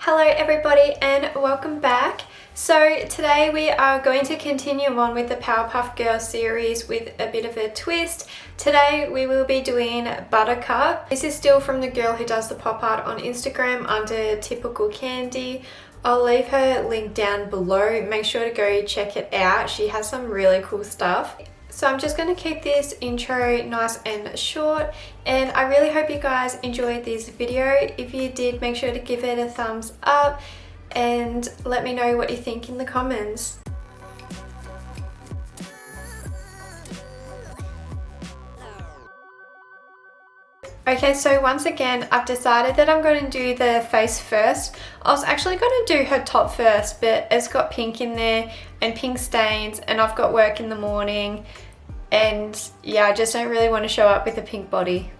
Hello everybody and welcome back. So today we are going to continue on with the Powerpuff Girls series with a bit of a twist. Today we will be doing Buttercup. This is still from the girl who does the pop art on Instagram under Typical Candy. I'll leave her link down below. Make sure to go check it out. She has some really cool stuff. So I'm just going to keep this intro nice and short, and I really hope you guys enjoyed this video. If you did, make sure to give it a thumbs up and let me know what you think in the comments. Okay, so once again, I've decided that I'm going to do the face first. I was actually going to do her top first, but it's got pink in there and pink stains, and I've got work in the morning. And yeah, I just don't really want to show up with a pink body.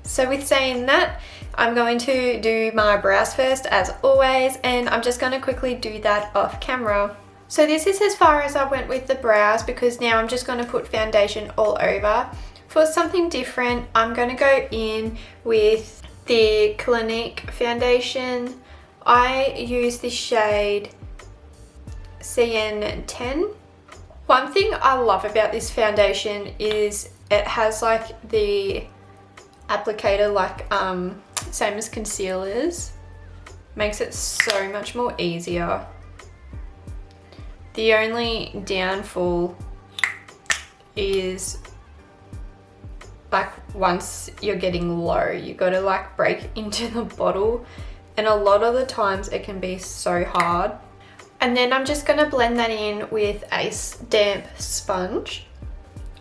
So with saying that, I'm going to do my brows first as always, and I'm just going to quickly do that off camera. So this is as far as I went with the brows, because now I'm just going to put foundation all over. For something different, I'm going to go in with the Clinique foundation. I use the shade CN10. One thing I love about this foundation is it has like the applicator like same as concealers. Makes it so much more easier. The only downfall is like once you're getting low, you gotta like break into the bottle, and a lot of the times it can be so hard. And then I'm just gonna blend that in with a damp sponge.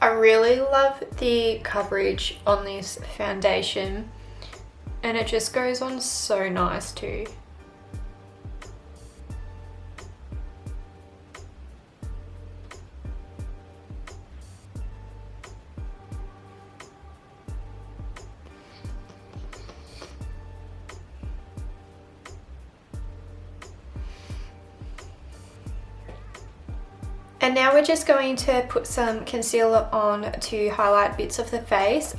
I really love the coverage on this foundation, and it just goes on so nice too. And now we're just going to put some concealer on to highlight bits of the face.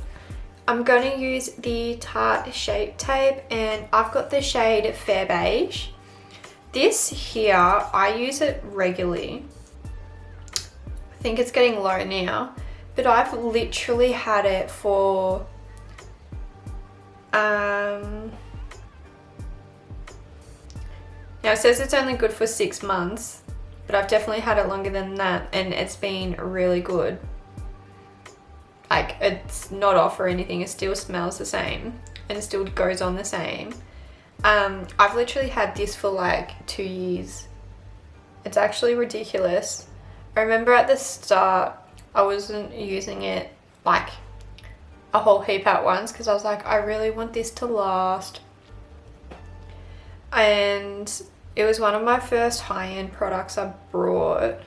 I'm going to use the Tarte Shape Tape, and I've got the shade Fair Beige. This here, I use it regularly. I think it's getting low now, but I've literally had it for now it says it's only good for 6 months. But I've definitely had it longer than that, and it's been really good. Like, it's not off or anything, it still smells the same and it still goes on the same. I've literally had this for like 2 years. It's actually ridiculous. I remember at the start I wasn't using it like a whole heap at once because I was like, I really want this to last. And it was one of my first high-end products I brought.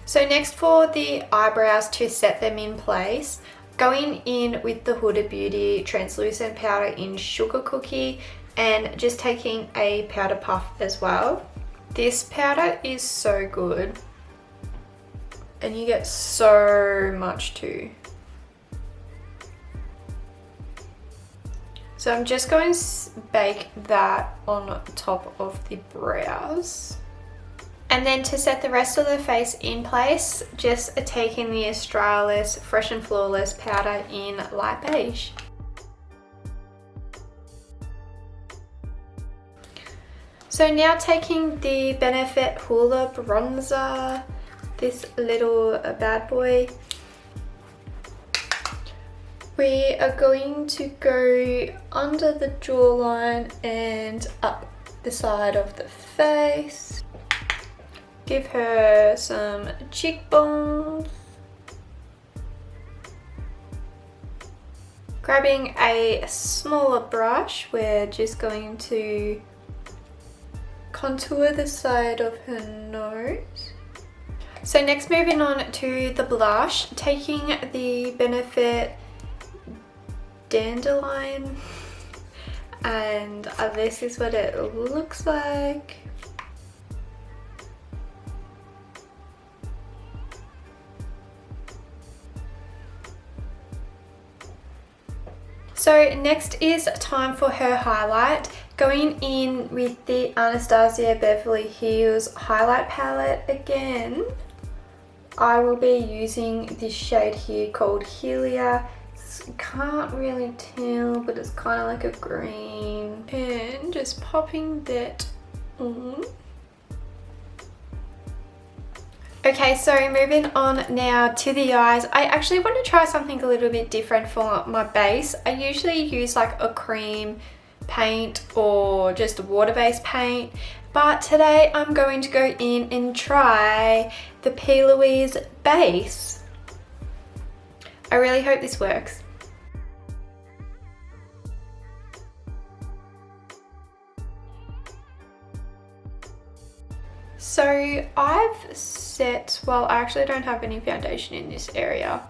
So next, for the eyebrows to set them in place, going in with the Huda Beauty translucent powder in Sugar Cookie, and just taking a powder puff as well. This powder is so good, and you get so much too. So I'm just going to bake that on top of the brows. And then to set the rest of the face in place, just taking the Australis Fresh and Flawless powder in light beige. So now taking the Benefit Hoola bronzer, this little bad boy. We are going to go under the jawline and up the side of the face. Give her some cheekbones. Grabbing a smaller brush, we're just going to contour the side of her nose. So next, moving on to the blush, taking the Benefit Dandelion, and this is what it looks like. So next is time for her highlight. Going in with the Anastasia Beverly Hills highlight palette again, I will be using this shade here called Helia. Can't really tell, but it's kind of like a green. And just popping that on. Okay, so moving on now to the eyes. I actually want to try something a little bit different for my base. I usually use like a cream paint or just a water-based paint, but today I'm going to go in and try the P. Louise base. I really hope this works. So I've set, well, I actually don't have any foundation in this area,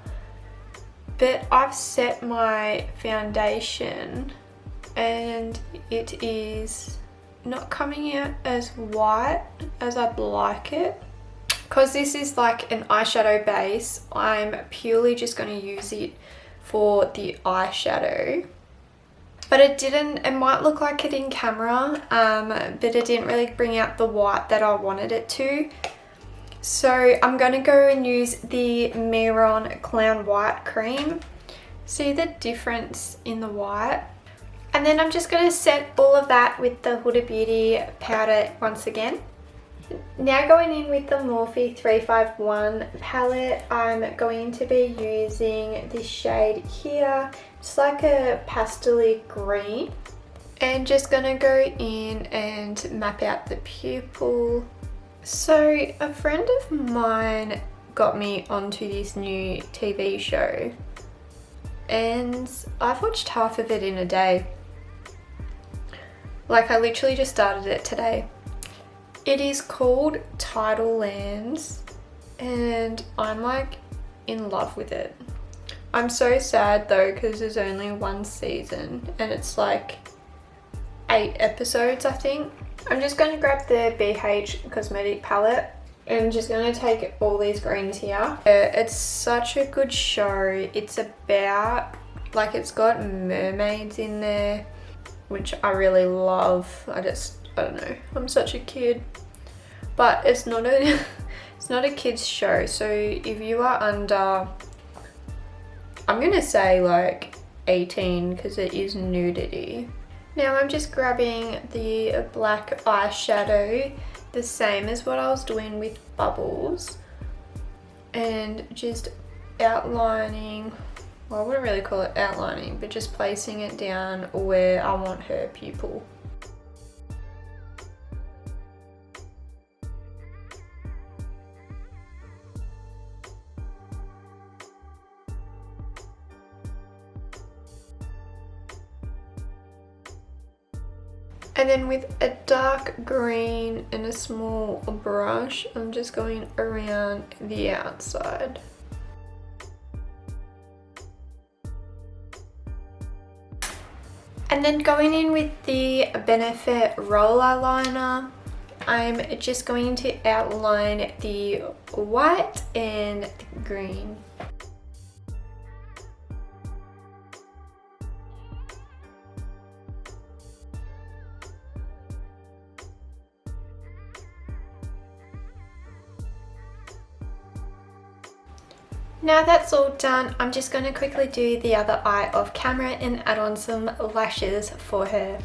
but I've set my foundation and it is not coming out as white as I'd like it. Because this is like an eyeshadow base, I'm purely just going to use it for the eyeshadow. But it might look like it in camera, but it didn't really bring out the white that I wanted it to. So I'm going to go and use the Miron Clown White Cream. See the difference in the white? And then I'm just going to set all of that with the Huda Beauty powder once again. Now going in with the Morphe 351 palette, I'm going to be using this shade here. It's like a pastel-y green. And just going to go in and map out the pupil. So a friend of mine got me onto this new TV show. And I've watched half of it in a day. Like I literally just started it today. It is called Tidal Lands and I'm like in love with it. I'm so sad though because there's only one season and it's like 8 episodes I think. I'm just going to grab the BH Cosmetic palette and I'm just going to take all these greens here. It's such a good show. It's about, like it's got mermaids in there, which I really love. I don't know, I'm such a kid. But it's not a kids show, so if you are under, I'm gonna say like 18 because it is nudity. Now I'm just grabbing the black eyeshadow, the same as what I was doing with Bubbles, and just outlining, well I wouldn't really call it outlining, but just placing it down where I want her pupil. And then with a dark green and a small brush, I'm just going around the outside. And then going in with the Benefit roller liner, I'm just going to outline the white and the green. Now that's all done, I'm just going to quickly do the other eye off camera and add on some lashes for her.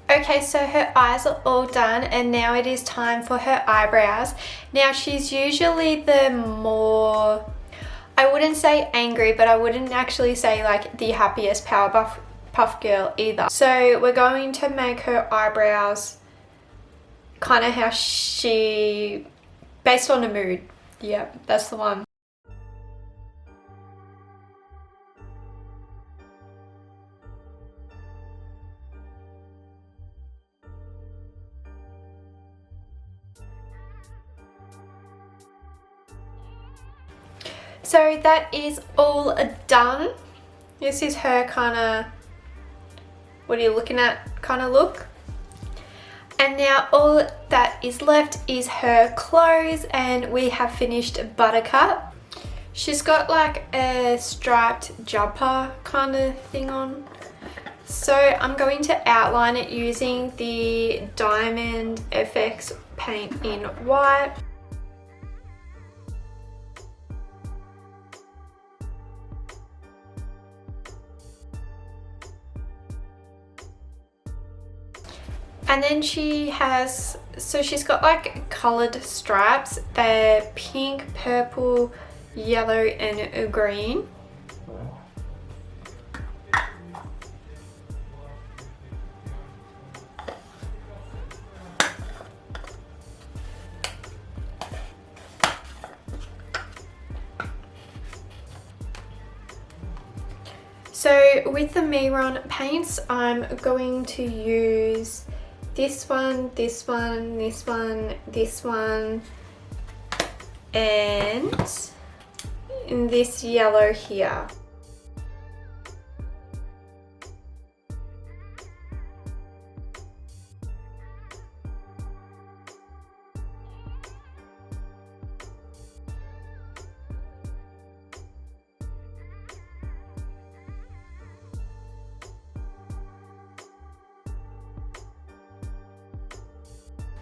Okay, so her eyes are all done and now it is time for her eyebrows. Now she's usually the more, I wouldn't say angry, but I wouldn't actually say like the happiest Powerpuff Girl either. So we're going to make her eyebrows kind of how she, based on the mood. Yeah, that's the one. So that is all done. This is her kind of, what are you looking at kind of look. And now all that is left is her clothes and we have finished Buttercup. She's got like a striped jumper kind of thing on. So I'm going to outline it using the Diamond FX paint in white. And then she has, so she's got like coloured stripes. They're pink, purple, yellow and green. So with the Miron paints, I'm going to use this one, this one, this one, this one, and this yellow here.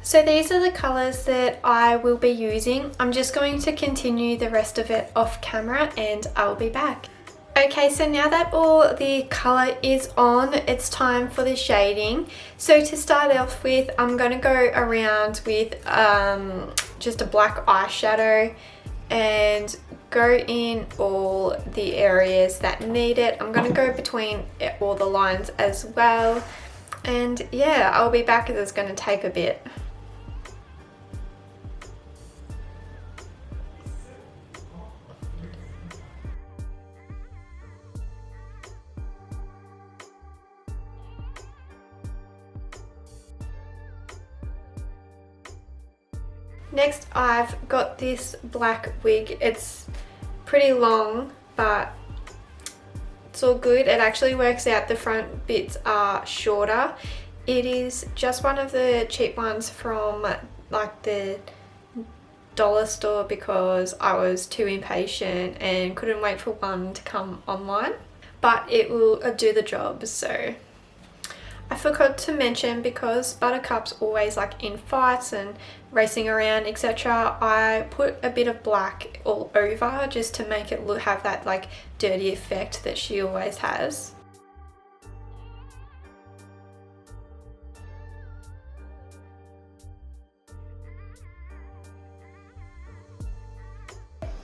So these are the colours that I will be using. I'm just going to continue the rest of it off camera and I'll be back. Okay, so now that all the colour is on, it's time for the shading. So to start off with, I'm going to go around with just a black eyeshadow and go in all the areas that need it. I'm going to go between all the lines as well. And yeah, I'll be back as it's going to take a bit. Next, I've got this black wig. It's pretty long, but it's all good. It actually works out. The front bits are shorter. It is just one of the cheap ones from like the dollar store because I was too impatient and couldn't wait for one to come online. But it will do the job, so. I forgot to mention, because Buttercup's always like in fights and racing around, etc., I put a bit of black all over just to make it have that like dirty effect that she always has.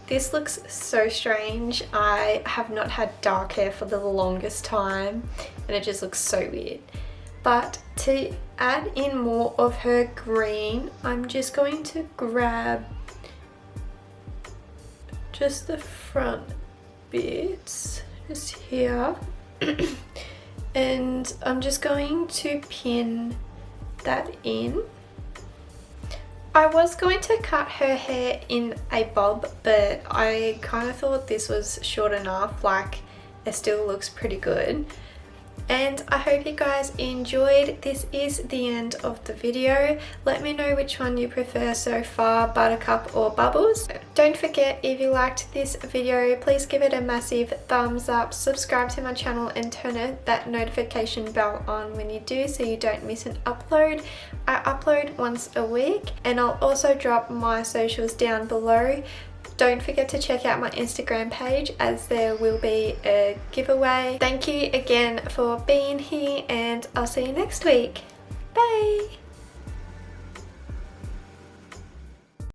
This looks so strange. I have not had dark hair for the longest time and it just looks so weird. But to add in more of her green, I'm just going to grab just the front bits, just here, and I'm just going to pin that in. I was going to cut her hair in a bob, but I kind of thought this was short enough, like it still looks pretty good. And I hope you guys enjoyed. This is the end of the video. Let me know which one you prefer so far, Buttercup or Bubbles. Don't forget, if you liked this video, please give it a massive thumbs up, subscribe to my channel and turn that notification bell on when you do so you don't miss an upload. I upload once a week, and I'll also drop my socials down below. Don't forget to check out my Instagram page, as there will be a giveaway. Thank you again for being here, and I'll see you next week. Bye!